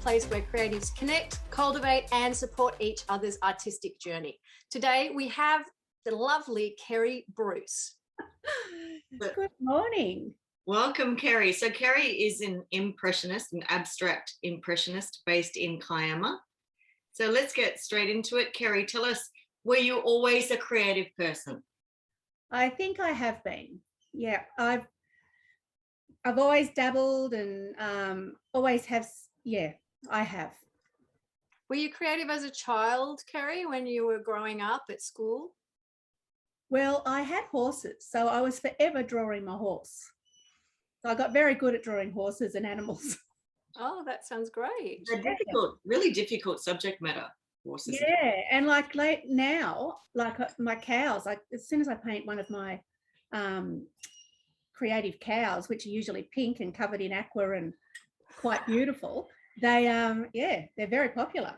place where creatives connect, cultivate, and support each other's artistic journey. Today, we have the lovely Kerry Bruce. Good morning. Welcome, Kerry. So Kerry is an impressionist, an abstract impressionist based in Kiama. So let's get straight into it. Kerry, tell us, were you always a creative person? I think I have been. Yeah, I've always dabbled and always have. Yeah, I have. Were you creative as a child, Kerry, when you were growing up at school? Well, I had horses, so I was forever drawing my horse. So I got very good at drawing horses and animals. Oh, that sounds great. They're difficult, really difficult subject matter. Horses. Yeah, and like late now, like my cows, like as soon as I paint one of my creative cows, which are usually pink and covered in aqua and quite beautiful, they they're very popular.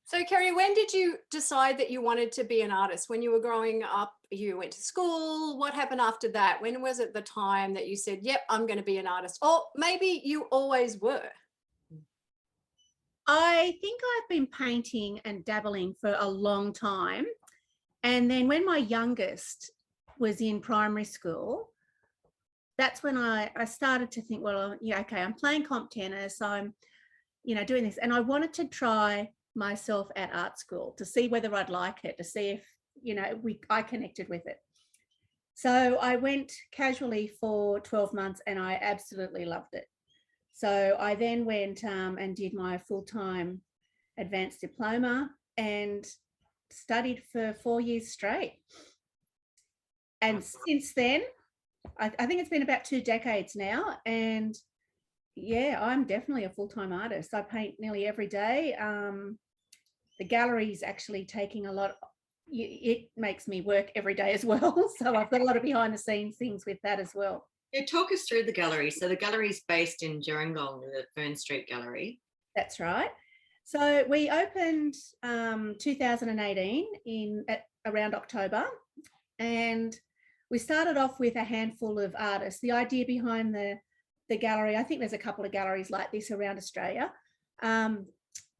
So Kerry, when did you decide that you wanted to be an artist? When you were growing up, you went to school. What happened after that? When was it the time that you said, yep, I'm going to be an artist? Or maybe you always were? I think I've been painting and dabbling for a long time. And then when my youngest was in primary school, that's when I started to think, well, yeah, okay, I'm playing comp tennis, I'm, doing this. And I wanted to try myself at art school to see whether I'd like it, to see if, I connected with it. So I went casually for 12 months and I absolutely loved it. So I then went and did my full-time advanced diploma and studied for 4 years straight. And since then, I think it's been about 2 decades now. And yeah, I'm definitely a full-time artist. I paint nearly every day. The gallery is actually taking a lot. It makes me work every day as well. So I've got a lot of behind the scenes things with that as well. Yeah, talk us through the gallery. So the gallery is based in Gerringong, the Fern Street Gallery. That's right. So we opened 2018 around October, and we started off with a handful of artists. The idea behind the gallery, I think there's a couple of galleries like this around Australia,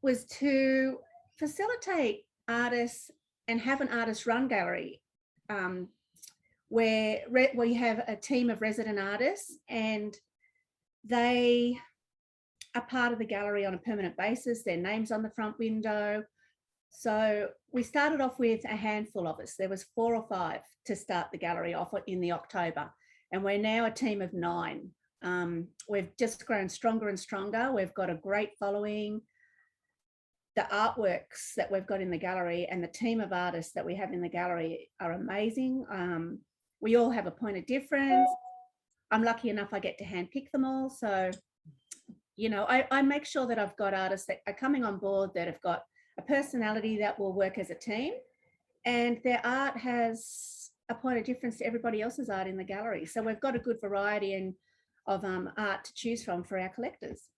was to facilitate artists and have an artist run gallery where we have a team of resident artists and they are part of the gallery on a permanent basis. Their name's on the front window. So we started off with a handful of us. There was 4 or 5 to start the gallery off in the October, and we're now a team of 9. We've just grown stronger and stronger. We've got a great following. The artworks that we've got in the gallery and the team of artists that we have in the gallery are amazing. We all have a point of difference. I'm lucky enough I get to handpick them all. So, I make sure that I've got artists that are coming on board that have got a personality that will work as a team, and their art has a point of difference to everybody else's art in the gallery. So we've got a good variety of art to choose from for our collectors.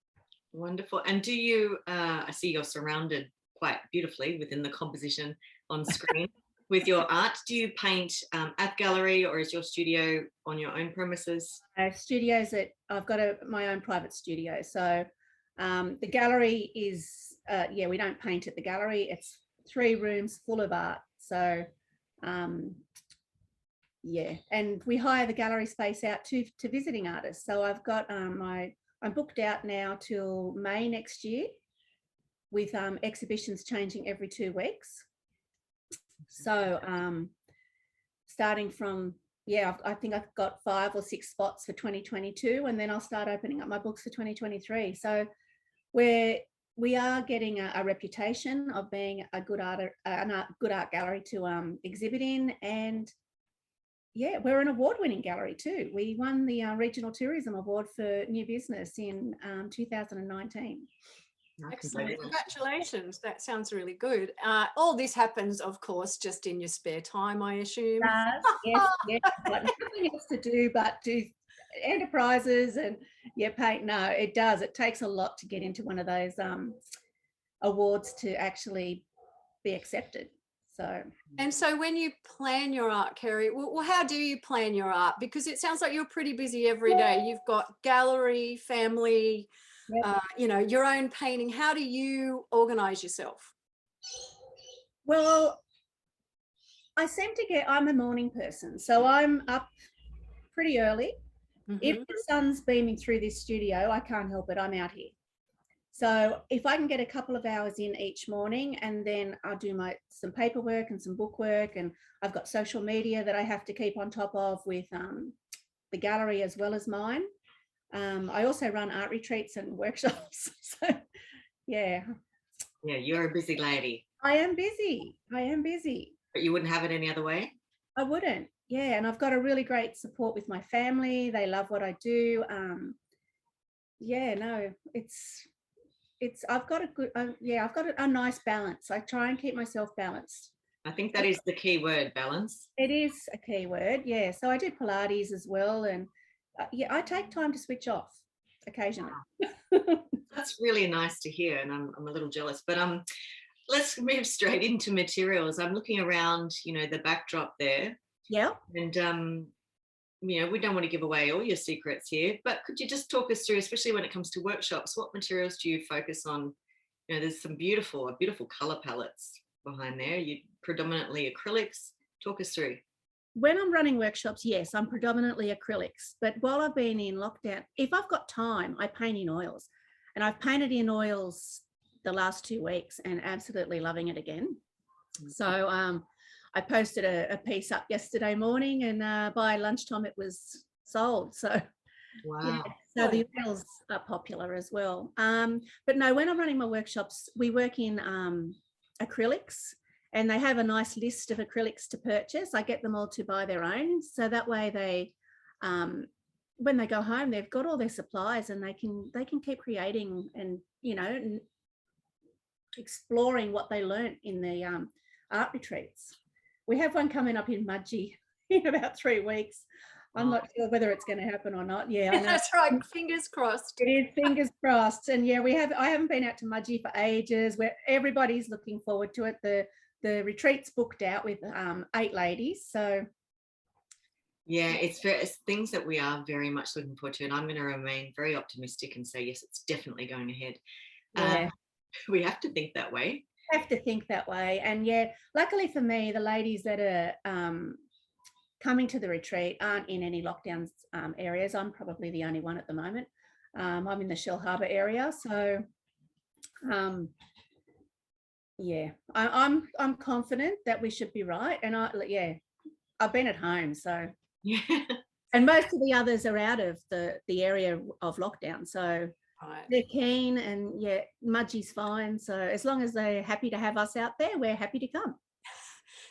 Wonderful. And do you, I see you're surrounded quite beautifully within the composition on screen with your art. Do you paint at gallery, or is your studio on your own premises? Studios I've got my own private studio. So the gallery is, we don't paint at the gallery. It's 3 rooms full of art. So and we hire the gallery space out to visiting artists. So I've got I'm booked out now till May next year, with exhibitions changing every 2 weeks. So starting from, I think I've got 5 or 6 spots for 2022, and then I'll start opening up my books for 2023. So we are getting a reputation of being a good art gallery to exhibit in. And yeah, we're an award-winning gallery too. We won the Regional Tourism Award for New Business in 2019. Excellent. Congratulations. That sounds really good. All this happens, of course, just in your spare time, I assume. Yes. Like nothing else to do but do enterprises and paint. No, it does. It takes a lot to get into one of those awards to actually be accepted. So when you plan your art, Kerry, well, how do you plan your art? Because it sounds like you're pretty busy every day. You've got gallery, family, Yep. you know, your own painting. How do you organize yourself? Well, I'm a morning person, so I'm up pretty early. If Mhm. the sun's beaming through this studio, I can't help it. I'm out here. So if I can get a couple of hours in each morning, and then I'll do some paperwork and some bookwork, and I've got social media that I have to keep on top of with the gallery as well as mine. I also run art retreats and workshops. So yeah, Yeah, you're a busy lady, I am busy. I am busy. but you wouldn't have it any other way. I wouldn't. Yeah, and I've got a really great support with my family. They love what I do. Yeah, no, it's I've got a good yeah, I've got a nice balance. I try and keep myself balanced. I think that is the key word, balance. It is a key word. Yeah, so I do Pilates as well, and yeah, I take time to switch off occasionally. That's really nice to hear, and I'm a little jealous. But let's move straight into materials. I'm looking around, you know, the backdrop there, Yeah. and you know, we don't want to give away all your secrets here, but could you just talk us through, especially when it comes to workshops, what materials do you focus on? You know, there's some beautiful color palettes behind there. You predominantly acrylics. Talk us through. When I'm running workshops, yes, I'm predominantly acrylics. But while I've been in lockdown, if I've got time, I paint in oils. And I've painted in oils the last 2 weeks and absolutely loving it again. So I posted a piece up yesterday morning, and by lunchtime it was sold. So Wow. yeah, so the oils are popular as well. But no, when I'm running my workshops, we work in acrylics, and they have a nice list of acrylics to purchase. I get them all to buy their own, so that way they, when they go home, they've got all their supplies, and they can keep creating and, you know, and exploring what they learnt in the art retreats. We have one coming up in Mudgee in about 3 weeks. I'm not sure whether it's going to happen or not. Yeah, I know. That's right. Fingers crossed. It is, fingers crossed. And yeah, I haven't been out to Mudgee for ages, where everybody's looking forward to it. The retreat's booked out with 8 ladies. So yeah, it's things that we are very much looking forward to, and I'm going to remain very optimistic and say yes, it's definitely going ahead. yeah, We have to think that way. have to think that way. And yeah, luckily for me, the ladies that are coming to the retreat aren't in any lockdown areas. I'm probably the only one at the moment. I'm in the Shell Harbour area, so yeah, I'm confident that we should be right. And I've been at home, so Yeah. and most of the others are out of the area of lockdown, so Right. they're keen. And yeah, Mudgee's fine. So as long as they're happy to have us out there, we're happy to come.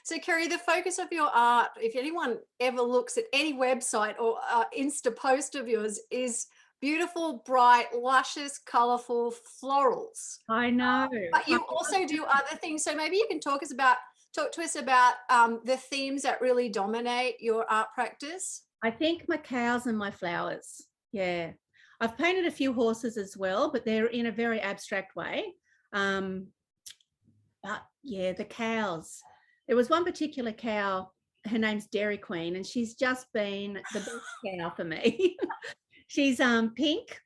So, Kerry, the focus of your art, if anyone ever looks at any website or Insta post of yours, is beautiful, bright, luscious, colourful florals. I know. But you also do other things. So maybe you can talk to us about the themes that really dominate your art practice. I think my cows and my flowers. Yeah. I've painted a few horses as well, but they're in a very abstract way. But yeah, the cows. There was one particular cow, her name's Dairy Queen, and she's just been the best cow for me. She's pink,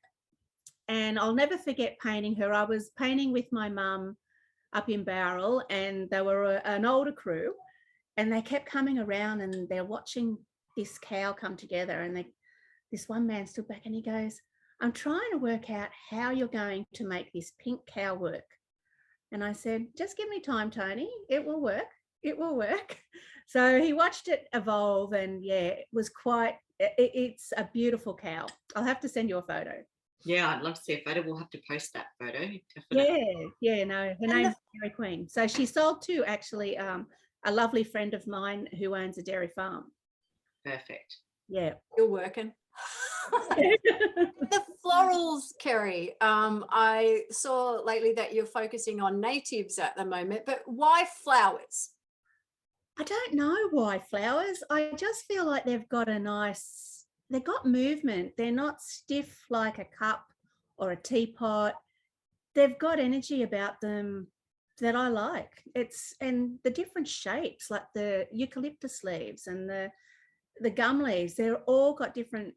and I'll never forget painting her. I was painting with my mum up in Bowral, and they were an older crew, and they kept coming around, and they're watching this cow come together. And this one man stood back and he goes, "I'm trying to work out how you're going to make this pink cow work." And I said, "Just give me time, Tony. It will work. It will work." So he watched it evolve, and yeah, it was it's a beautiful cow. I'll have to send you a photo. Yeah, I'd love to see a photo. We'll have to post that photo. Definitely. Yeah, no, her name's Dairy Queen. So she sold to actually a lovely friend of mine who owns a dairy farm. Perfect. Yeah. You're working. The florals, Kerry, I saw lately that you're focusing on natives at the moment, but why flowers? I don't know why flowers. I just feel like they've got movement. They're not stiff like a cup or a teapot. They've got energy about them that I like. And the different shapes, like the eucalyptus leaves and the gum leaves, they're all got different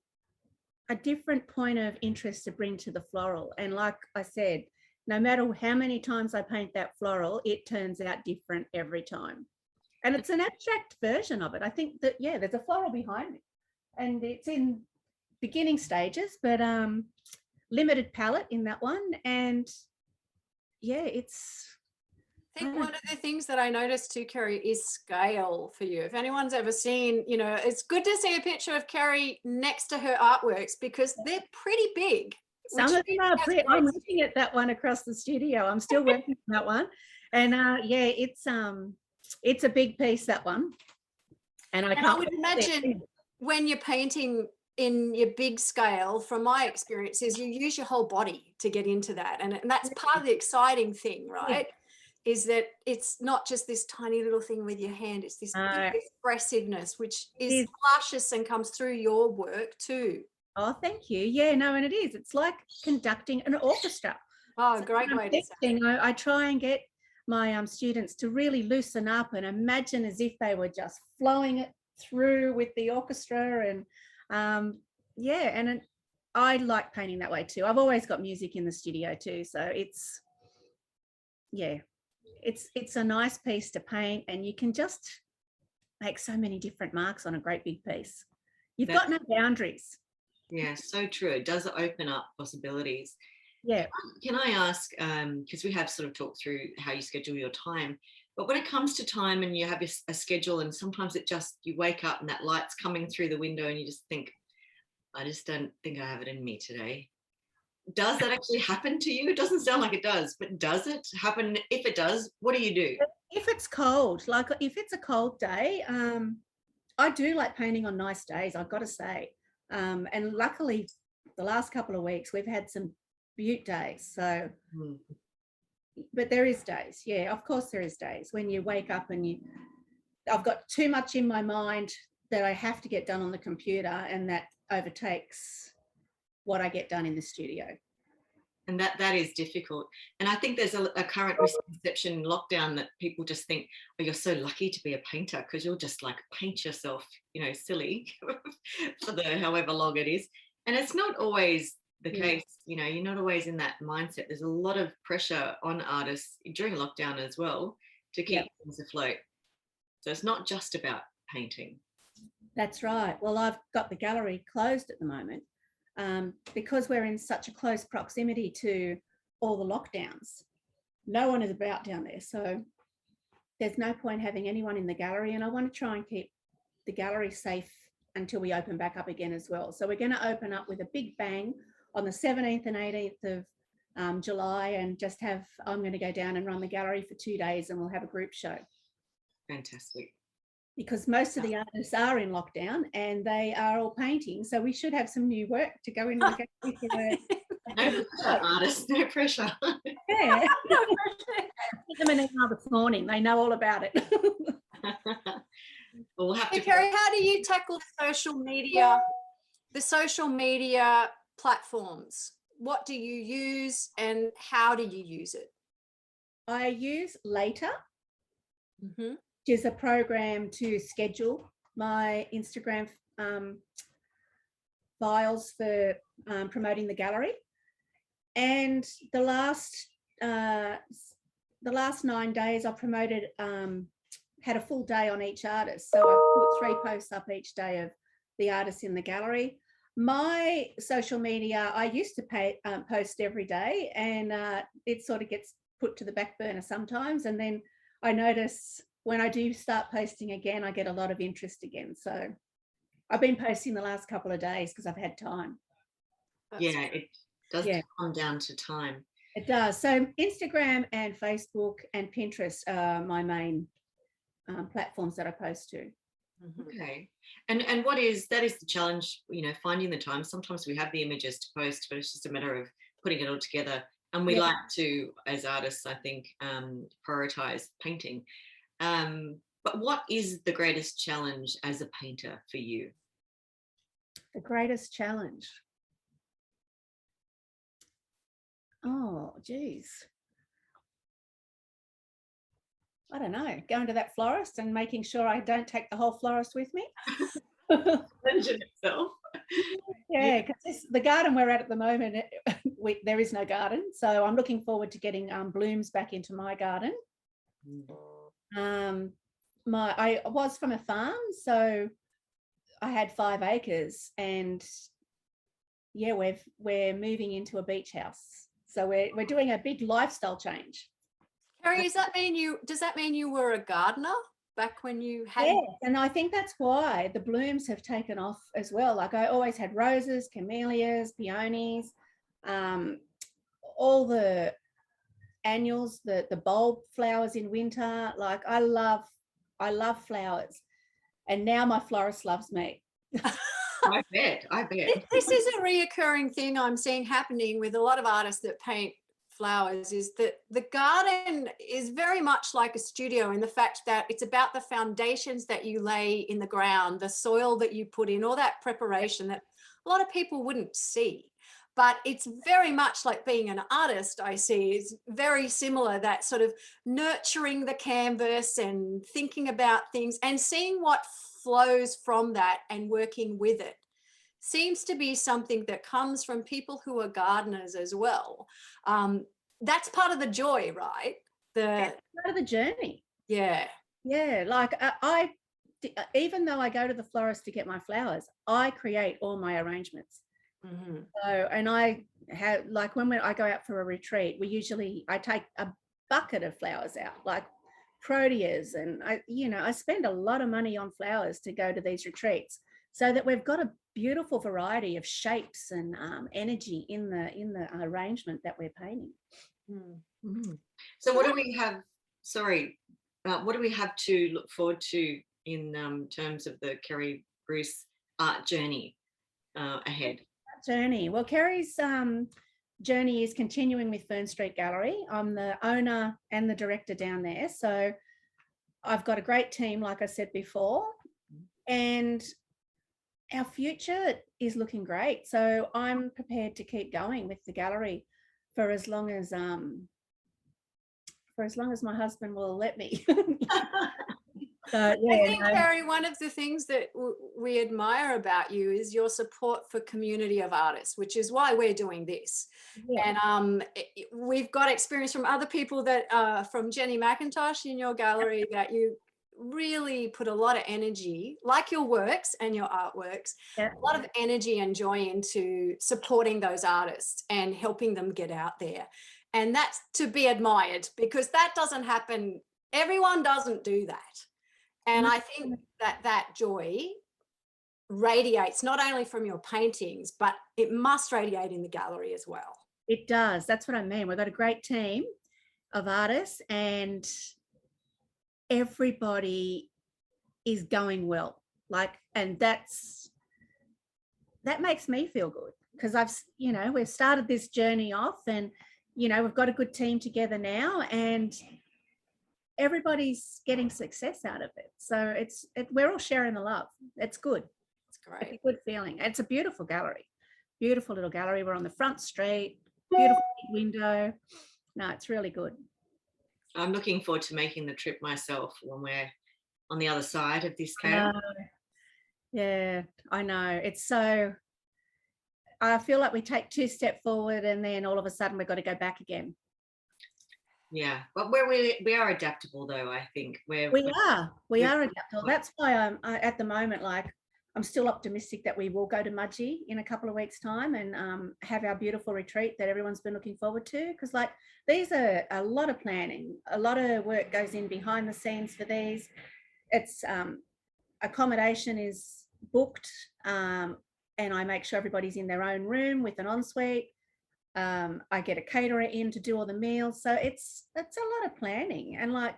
a different point of interest to bring to the floral. And like I said, no matter how many times I paint that floral, it turns out different every time. And it's an abstract version of it. I think that, yeah, there's a floral behind me and it's in beginning stages, but limited palette in that one. And yeah, it's, I think one of the things that I noticed too, Kerry, is scale for you. If anyone's ever seen, you know, it's good to see a picture of Kerry next to her artworks because they're pretty big. some of them are pretty. I'm looking at that one across the studio. I'm still working on that one. And yeah, it's a big piece, that one. And I would imagine when you're painting in your big scale, from my experience, is you use your whole body to get into that. And that's part of the exciting thing, right? Yeah. Is that it's not just this tiny little thing with your hand, it's this big expressiveness, which is luscious and comes through your work too. Oh, thank you. Yeah, no, and it is. It's like conducting an orchestra. Oh, great way to say. I try and get my students to really loosen up and imagine as if they were just flowing it through with the orchestra. And yeah, and I like painting that way too. I've always got music in the studio too, so it's, yeah, it's a nice piece to paint, and you can just make so many different marks on a great big piece. You've got no boundaries. Yeah, so true. It does open up possibilities. Yeah. Can I ask, because we have sort of talked through how you schedule your time, but when it comes to time and you have a schedule, and sometimes it just, you wake up and that light's coming through the window and you just think, I just don't think I have it in me today. Does that actually happen to you? It doesn't sound like it does, but does it happen? If it does, what do you do? If it's cold, like if it's a cold day, I do like painting on nice days, I've got to say. And luckily, the last couple of weeks, we've had some beaut days. So, but there is days. Yeah, of course there is days when you wake up and I've got too much in my mind that I have to get done on the computer, and that overtakes what I get done in the studio. And that is difficult. And I think there's a current misconception in lockdown that people just think, oh, you're so lucky to be a painter because you'll just like paint yourself, you know, silly for the however long it is. And it's not always the case. You know, you're not always in that mindset. There's a lot of pressure on artists during lockdown as well to keep things afloat. So it's not just about painting. That's right. Well, I've got the gallery closed at the moment. Because we're in such a close proximity to all the lockdowns, no one is about down there. So there's no point having anyone in the gallery. And I want to try and keep the gallery safe until we open back up again as well. So we're going to open up with a big bang on the 17th and 18th of July, and just I'm going to go down and run the gallery for 2 days, and we'll have a group show. Fantastic. Because most of the artists are in lockdown and they are all painting. So we should have some new work to go into the gallery. No pressure, artists, no pressure. Yeah. Sent them an email this morning. They know all about it. We'll have to. Kerry, how do you tackle the social media platforms? What do you use and how do you use it? I use Later. Is a program to schedule my Instagram files for promoting the gallery. And the last 9 days I promoted, had a full day on each artist. So I put 3 posts up each day of the artists in the gallery. My social media, I used to post every day, and it sort of gets put to the back burner sometimes. And then I notice when I do start posting again, I get a lot of interest again. So I've been posting the last couple of days because I've had time. Yeah, it does come down to time. It does. So Instagram and Facebook and Pinterest are my main platforms that I post to. Okay. And that is the challenge, you know, finding the time. Sometimes we have the images to post, but it's just a matter of putting it all together. And we like to, as artists, I think, prioritize painting. But what is the greatest challenge as a painter for you? The greatest challenge? Oh, geez. I don't know. Going to that florist and making sure I don't take the whole florist with me. Engine itself. Yeah, because the garden we're at the moment, there is no garden. So I'm looking forward to getting blooms back into my garden. I was from a farm, so I had 5 acres, and yeah, we're moving into a beach house. So we're doing a big lifestyle change. Kerry, does that mean you were a gardener back when you had? Yeah, and I think that's why the blooms have taken off as well. Like I always had roses, camellias, peonies, all the annuals, the bulb flowers in winter. Like I love flowers, and now my florist loves me. I bet. This is a reoccurring thing I'm seeing happening with a lot of artists that paint flowers, is that the garden is very much like a studio in the fact that it's about the foundations that you lay in the ground, the soil that you put in, all that preparation that a lot of people wouldn't see. But it's very much like being an artist, I see. It's very similar, that sort of nurturing the canvas and thinking about things and seeing what flows from that and working with it seems to be something that comes from people who are gardeners as well. That's part of the joy, right? That's part of the journey. Yeah. Like I even though I go to the florist to get my flowers, I create all my arrangements. Mm-hmm. So, and I have, like when I go out for a retreat, I take a bucket of flowers out, like proteas, and I spend a lot of money on flowers to go to these retreats, so that we've got a beautiful variety of shapes and energy in the arrangement that we're painting. Mm. So what do we have? Sorry, what do we have to look forward to in terms of the Kerry Bruce art journey ahead? Journey. Well, Kerry's journey is continuing with Fern Street Gallery. I'm the owner and the director down there, so I've got a great team, like I said before, and our future is looking great. So I'm prepared to keep going with the gallery for as long as my husband will let me. So, yeah, I think, Kerry, one of the things that we admire about you is your support for community of artists, which is why we're doing this. Yeah. And we've got experience from other people, that from Jenny McIntosh in your gallery, that you really put a lot of energy, like your works and your artworks, a lot of energy and joy into supporting those artists and helping them get out there. And that's to be admired, because that doesn't happen. Everyone doesn't do that. And I think that joy radiates not only from your paintings, but it must radiate in the gallery as well. It does. That's what I mean. We've got a great team of artists, and everybody is going well. And that makes me feel good, because we've started this journey off, and we've got a good team together now, and everybody's getting success out of it. So we're all sharing the love. It's good. It's great. It's a good feeling. It's a beautiful gallery, beautiful little gallery. We're on the front street, beautiful window. No, it's really good. I'm looking forward to making the trip myself when we're on the other side of this chaos. Yeah, I know. It's so, I feel like we take 2 steps forward, and then all of a sudden we've got to go back again. Yeah, but we are adaptable, though. I think we are adaptable. That's why I'm at the moment, like, I'm still optimistic that we will go to Mudgee in a couple of weeks' time and have our beautiful retreat that everyone's been looking forward to. Because like, these are a lot of planning, a lot of work goes in behind the scenes for these. It's accommodation is booked, and I make sure everybody's in their own room with an ensuite. I get a caterer in to do all the meals. So it's a lot of planning, and like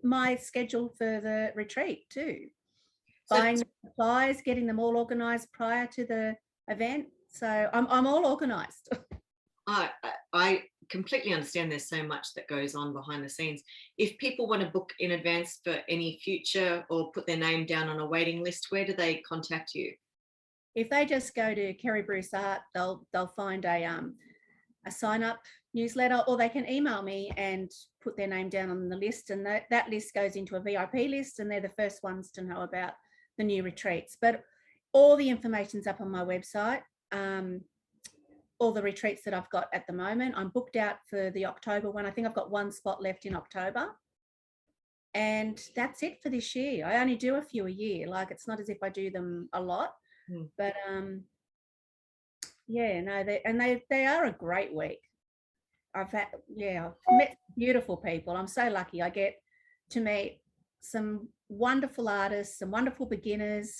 my schedule for the retreat too. Buying supplies, getting them all organized prior to the event. So I'm all organized. I completely understand there's so much that goes on behind the scenes. If people want to book in advance for any future or put their name down on a waiting list, where do they contact you? If they just go to Kerry Bruce Art, they'll find a sign up newsletter, or they can email me and put their name down on the list, and that list goes into a VIP list, and they're the first ones to know about the new retreats. But all the information's up on my website. All the retreats that I've got at the moment. I'm booked out for the October one. I think I've got one spot left in October. And that's it for this year. I only do a few a year. Like, it's not as if I do them a lot, but yeah, no, they are a great week. I've met beautiful people. I'm so lucky. I get to meet some wonderful artists, some wonderful beginners,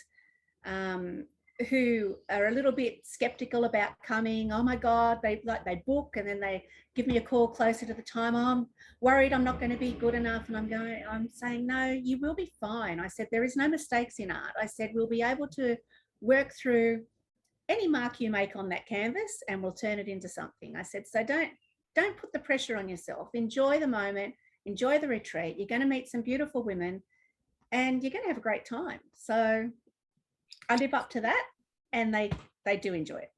who are a little bit skeptical about coming. Oh my God, they book and then they give me a call closer to the time. Oh, I'm worried I'm not going to be good enough. And I'm saying, no, you will be fine. I said, there is no mistakes in art. I said, we'll be able to work through any mark you make on that canvas and we'll turn it into something. I said, so don't put the pressure on yourself. Enjoy the moment, enjoy the retreat. You're going to meet some beautiful women and you're going to have a great time. So I live up to that, and they do enjoy it.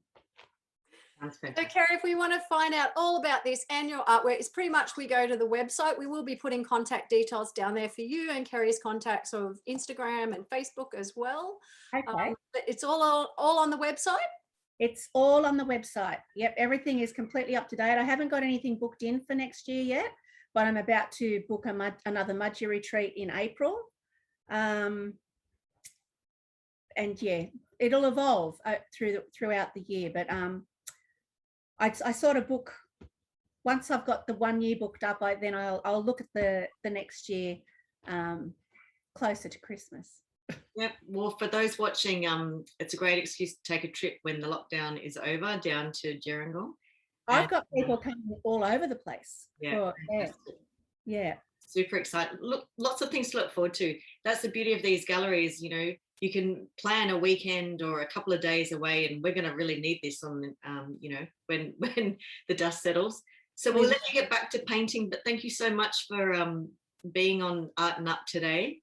So Kerry, if we want to find out all about this and your artwork, it's pretty much we go to the website. We will be putting contact details down there for you and Kerry's contacts of Instagram and Facebook as well. Okay. But it's all on the website? It's all on the website. Yep, everything is completely up to date. I haven't got anything booked in for next year yet, but I'm about to book another Mudgee retreat in April. And yeah, it'll evolve throughout the year. But I sort of book, once I've got the 1 year booked up, then I'll look at the next year closer to Christmas. Yep. Well, for those watching, it's a great excuse to take a trip when the lockdown is over down to Gerringong. I've got people coming all over the place. Yeah. Yeah. Super excited. Look, lots of things to look forward to. That's the beauty of these galleries. You know, you can plan a weekend or a couple of days away, and we're going to really need this on, you know, when the dust settles. So we'll let you get back to painting. But thank you so much for being on ARTnUP today.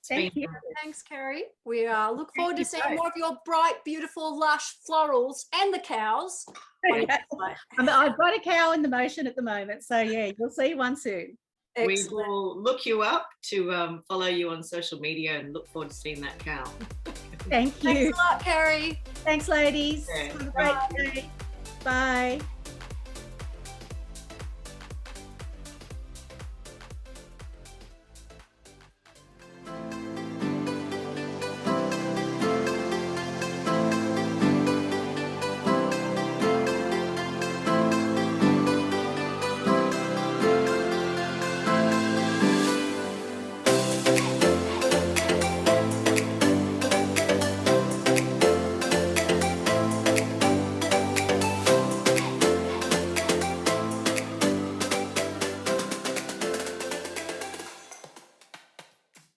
Thank you. Thanks, Kerry. We look forward to seeing more of your bright, beautiful, lush florals and the cows. I've got a cow in the motion at the moment. So yeah, you'll see one soon. Excellent. We will look you up to follow you on social media and look forward to seeing that cow. Thank you. Thanks a lot, Kerry. Thanks, ladies. Yeah. Have a great day. Bye.